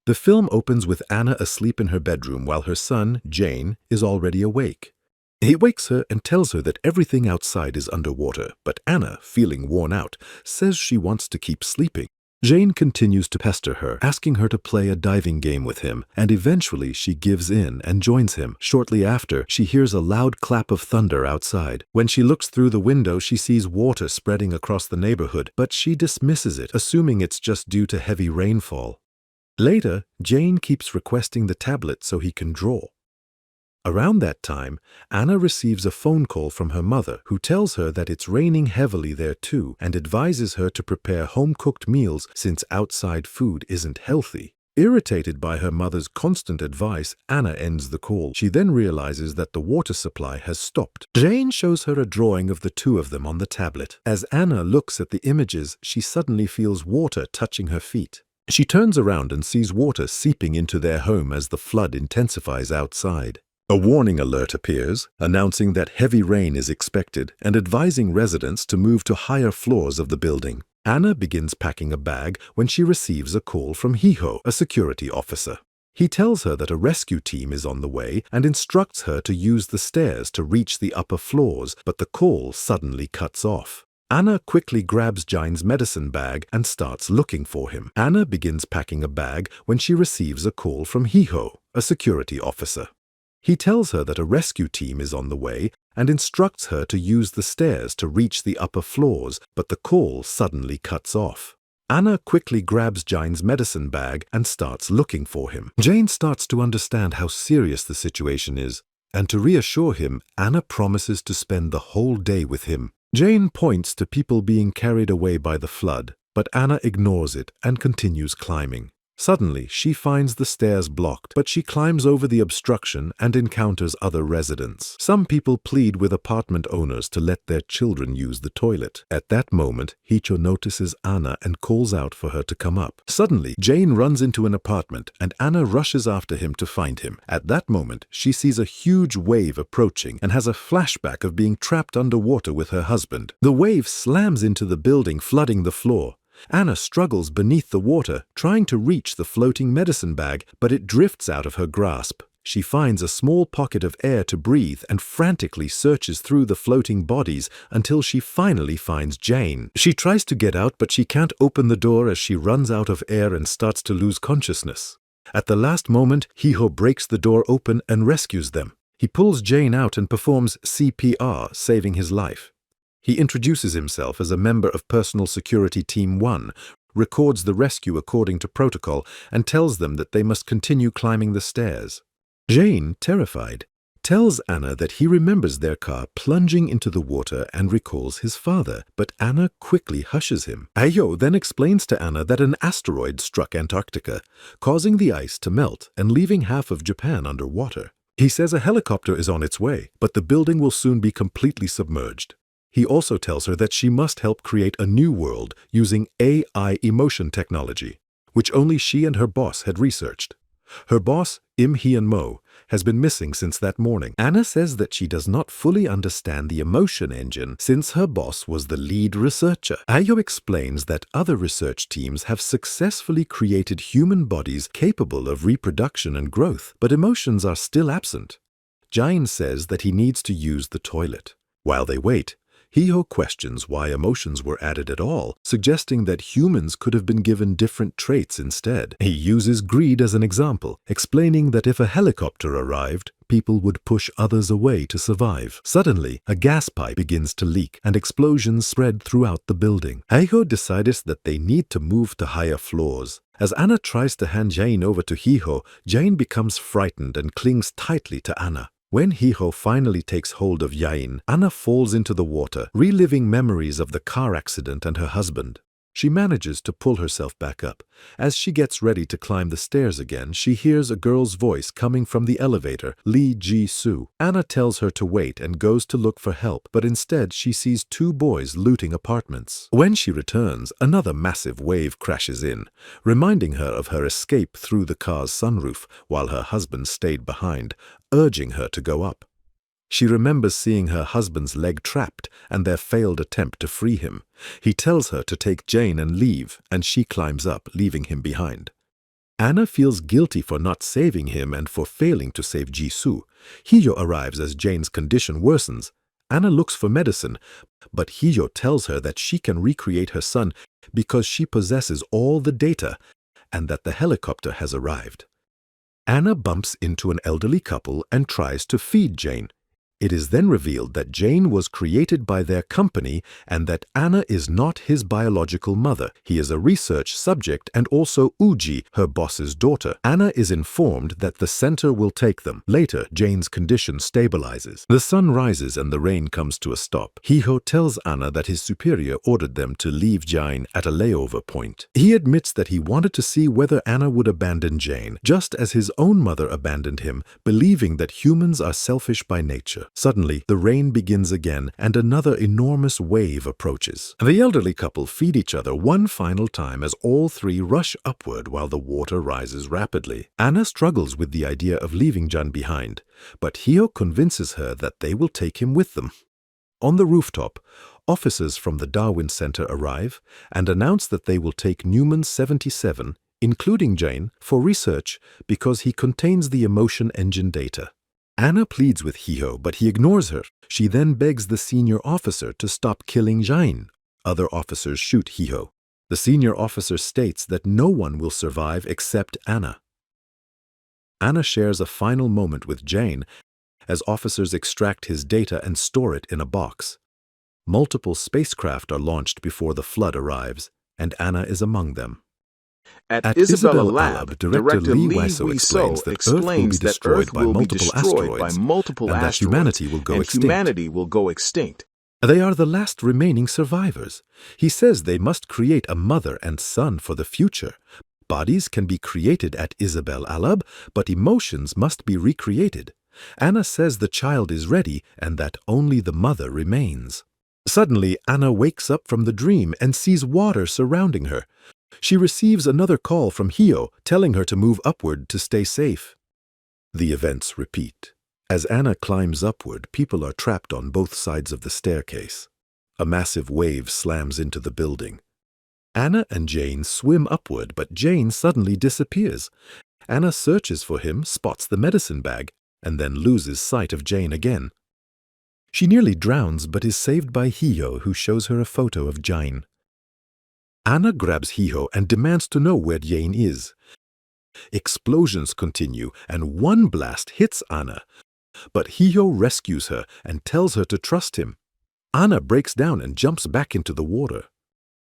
The film opens with Anna asleep in her bedroom while her son, Jane, is already awake. He wakes her and tells her that everything outside is underwater, but Anna, feeling worn out, says she wants to keep sleeping. Jane continues to pester her, asking her to play a diving game with him, and eventually she gives in and joins him. Shortly after, she hears a loud clap of thunder outside. When she looks through the window, she sees water spreading across the neighborhood, but she dismisses it, assuming it's just due to heavy rainfall. Later, Jane keeps requesting the tablet so he can draw. Around that time, Anna receives a phone call from her mother, who tells her that it's raining heavily there too and advises her to prepare home-cooked meals since outside food isn't healthy. Irritated by her mother's constant advice, Anna ends the call. She then realizes that the water supply has stopped. Jane shows her a drawing of the two of them on the tablet. As Anna looks at the images, she suddenly feels water touching her feet. She turns around and sees water seeping into their home as the flood intensifies outside. A warning alert appears, announcing that heavy rain is expected and advising residents to move to higher floors of the building. Anna begins packing a bag when she receives a call from Hiho, a security officer. He tells her that a rescue team is on the way and instructs her to use the stairs to reach the upper floors, but the call suddenly cuts off. Anna quickly grabs Jane's medicine bag and starts looking for him. Anna begins packing a bag when she receives a call from Hiho, a security officer. He tells her that a rescue team is on the way and instructs her to use the stairs to reach the upper floors, but the call suddenly cuts off. Anna quickly grabs Jane's medicine bag and starts looking for him. Jane starts to understand how serious the situation is, and to reassure him, Anna promises to spend the whole day with him. Jane points to people being carried away by the flood, but Anna ignores it and continues climbing. Suddenly, she finds the stairs blocked, but she climbs over the obstruction and encounters other residents. Some people plead with apartment owners to let their children use the toilet. At that moment, Hicho notices Anna and calls out for her to come up. Suddenly, Jane runs into an apartment, and Anna rushes after him to find him. At that moment, she sees a huge wave approaching and has a flashback of being trapped underwater with her husband. The wave slams into the building, flooding the floor. Anna struggles beneath the water, trying to reach the floating medicine bag, but it drifts out of her grasp. She finds a small pocket of air to breathe and frantically searches through the floating bodies until she finally finds Jane. She tries to get out, but she can't open the door as she runs out of air and starts to lose consciousness. At the last moment, Hiho breaks the door open and rescues them. He pulls Jane out and performs CPR, saving his life. He introduces himself as a member of Personal Security Team 1, records the rescue according to protocol, and tells them that they must continue climbing the stairs. Jane, terrified, tells Anna that he remembers their car plunging into the water and recalls his father, but Anna quickly hushes him. Ayo then explains to Anna that an asteroid struck Antarctica, causing the ice to melt and leaving half of Japan underwater. He says a helicopter is on its way, but the building will soon be completely submerged. He also tells her that she must help create a new world using AI emotion technology, which only she and her boss had researched. Her boss, Im Hyun-mo, has been missing since that morning. Anna says that she does not fully understand the emotion engine since her boss was the lead researcher. Ayo explains that other research teams have successfully created human bodies capable of reproduction and growth, but emotions are still absent. Jane says that he needs to use the toilet. While they wait, Hiho questions why emotions were added at all, suggesting that humans could have been given different traits instead. He uses greed as an example, explaining that if a helicopter arrived, people would push others away to survive. Suddenly, a gas pipe begins to leak, and explosions spread throughout the building. Hiho decides that they need to move to higher floors. As Anna tries to hand Jane over to Hiho, Jane becomes frightened and clings tightly to Anna. When Hiho finally takes hold of Yain, Anna falls into the water, reliving memories of the car accident and her husband. She manages to pull herself back up. As she gets ready to climb the stairs again, she hears a girl's voice coming from the elevator, Lee Ji-soo. Anna tells her to wait and goes to look for help, but instead she sees two boys looting apartments. When she returns, another massive wave crashes in, reminding her of her escape through the car's sunroof while her husband stayed behind, urging her to go up. She remembers seeing her husband's leg trapped and their failed attempt to free him. He tells her to take Jane and leave, and she climbs up, leaving him behind. Anna feels guilty for not saving him and for failing to save Jisoo. Hiyo arrives as Jane's condition worsens. Anna looks for medicine, but Hiyo tells her that she can recreate her son because she possesses all the data and that the helicopter has arrived. Anna bumps into an elderly couple and tries to feed Jane. It is then revealed that Jane was created by their company and that Anna is not his biological mother. He is a research subject and also Uji, her boss's daughter. Anna is informed that the center will take them. Later, Jane's condition stabilizes. The sun rises and the rain comes to a stop. Hiyo tells Anna that his superior ordered them to leave Jane at a layover point. He admits that he wanted to see whether Anna would abandon Jane, just as his own mother abandoned him, believing that humans are selfish by nature. Suddenly, the rain begins again and another enormous wave approaches. The elderly couple feed each other one final time as all three rush upward while the water rises rapidly. Anna struggles with the idea of leaving Jan behind, but Hiyo convinces her that they will take him with them. On the rooftop, officers from the Darwin Center arrive and announce that they will take Newman 77, including Jane, for research because he contains the emotion engine data. Anna pleads with Hiyo, but he ignores her. She then begs the senior officer to stop killing Jane. Other officers shoot Hiyo. The senior officer states that no one will survive except Anna. Anna shares a final moment with Jane as officers extract his data and store it in a box. Multiple spacecraft are launched before the flood arrives, and Anna is among them. At Isabella Lab, Director Lee Wiseau explains that Earth will be destroyed by multiple asteroids, and that humanity will go extinct. They are the last remaining survivors. He says they must create a mother and son for the future. Bodies can be created at Isabel Alab, but emotions must be recreated. Anna says the child is ready and that only the mother remains. Suddenly, Anna wakes up from the dream and sees water surrounding her. She receives another call from Hiyo, telling her to move upward to stay safe. The events repeat. As Anna climbs upward, people are trapped on both sides of the staircase. A massive wave slams into the building. Anna and Jane swim upward, but Jane suddenly disappears. Anna searches for him, spots the medicine bag, and then loses sight of Jane again. She nearly drowns, but is saved by Hiyo, who shows her a photo of Jane. Anna grabs Hiyo and demands to know where Jane is. Explosions continue, and one blast hits Anna. But Hiyo rescues her and tells her to trust him. Anna breaks down and jumps back into the water.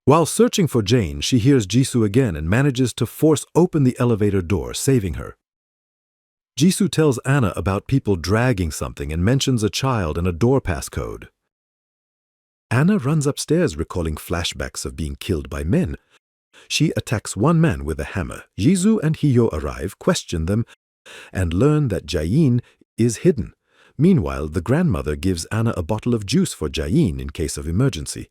While searching for Jane, she hears Jisoo again and manages to force open the elevator door, saving her. Jisoo tells Anna about people dragging something and mentions a child and a door passcode. Anna runs upstairs, recalling flashbacks of being killed by men. She attacks one man with a hammer. Jisoo and Hiyo arrive, question them, and learn that Jain is hidden. Meanwhile, the grandmother gives Anna a bottle of juice for Jain in case of emergency.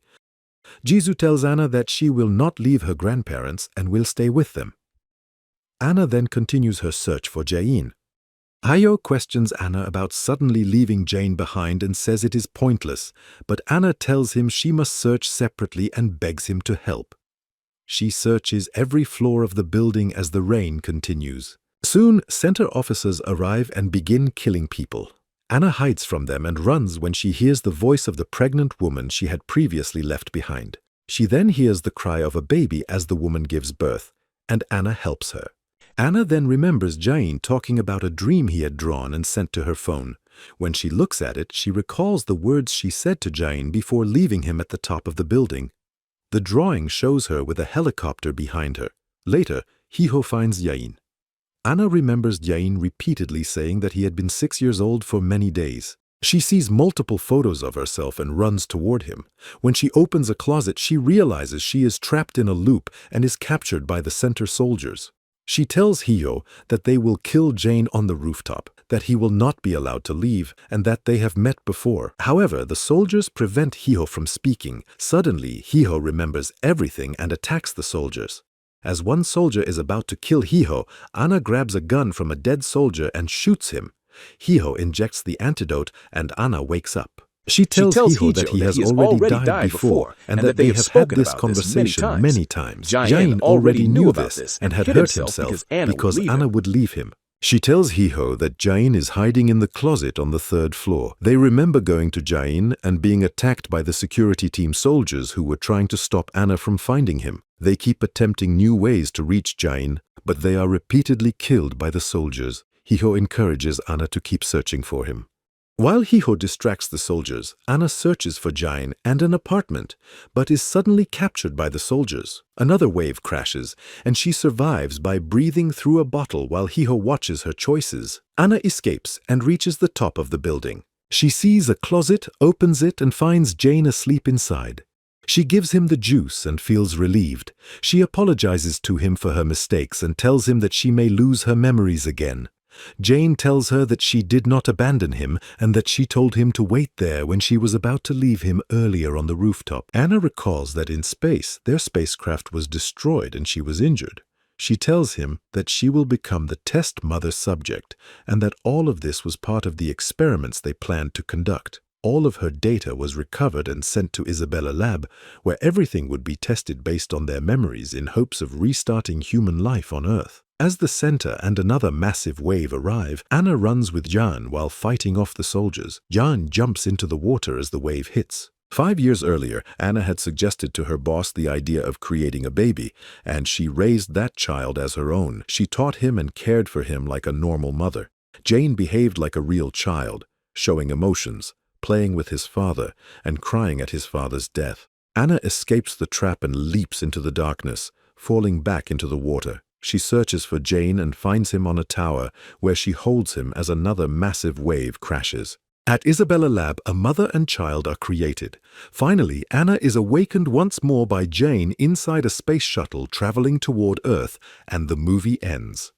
Jisoo tells Anna that she will not leave her grandparents and will stay with them. Anna then continues her search for Jain. Hiyo questions Anna about suddenly leaving Jane behind and says it is pointless, but Anna tells him she must search separately and begs him to help. She searches every floor of the building as the rain continues. Soon, center officers arrive and begin killing people. Anna hides from them and runs when she hears the voice of the pregnant woman she had previously left behind. She then hears the cry of a baby as the woman gives birth, and Anna helps her. Anna then remembers Jain talking about a dream he had drawn and sent to her phone. When she looks at it, she recalls the words she said to Jain before leaving him at the top of the building. The drawing shows her with a helicopter behind her. Later, Hiyo finds Jain. Anna remembers Jain repeatedly saying that he had been 6 years old for many days. She sees multiple photos of herself and runs toward him. When she opens a closet, she realizes she is trapped in a loop and is captured by the center soldiers. She tells Hiyo that they will kill Jane on the rooftop, that he will not be allowed to leave, and that they have met before. However, the soldiers prevent Hiyo from speaking. Suddenly, Hiyo remembers everything and attacks the soldiers. As one soldier is about to kill Hiyo, Anna grabs a gun from a dead soldier and shoots him. Hiyo injects the antidote and Anna wakes up. She tells Hiho that he has already died before and that they have had this conversation many times. Jain already knew this and had hurt himself because Anna would leave him. She tells Hiho that Jain is hiding in the closet on the 3rd floor. They remember going to Jain and being attacked by the security team soldiers who were trying to stop Anna from finding him. They keep attempting new ways to reach Jain, but they are repeatedly killed by the soldiers. Hiho encourages Anna to keep searching for him. While Hiho distracts the soldiers, Anna searches for Jain and an apartment, but is suddenly captured by the soldiers. Another wave crashes, and she survives by breathing through a bottle while Hiho watches her choices. Anna escapes and reaches the top of the building. She sees a closet, opens it, and finds Jain asleep inside. She gives him the juice and feels relieved. She apologizes to him for her mistakes and tells him that she may lose her memories again. Jain tells her that she did not abandon him and that she told him to wait there when she was about to leave him earlier on the rooftop. Anna recalls that in space, their spacecraft was destroyed and she was injured. She tells him that she will become the test mother subject and that all of this was part of the experiments they planned to conduct. All of her data was recovered and sent to Isabella Lab, where everything would be tested based on their memories in hopes of restarting human life on Earth. As the center and another massive wave arrive, Anna runs with Jan while fighting off the soldiers. Jan jumps into the water as the wave hits. 5 years earlier, Anna had suggested to her boss the idea of creating a baby, and she raised that child as her own. She taught him and cared for him like a normal mother. Jane behaved like a real child, showing emotions, playing with his father, and crying at his father's death. Anna escapes the trap and leaps into the darkness, falling back into the water. She searches for Jane and finds him on a tower, where she holds him as another massive wave crashes. At Isabella Lab, a mother and child are created. Finally, Anna is awakened once more by Jane inside a space shuttle traveling toward Earth, and the movie ends.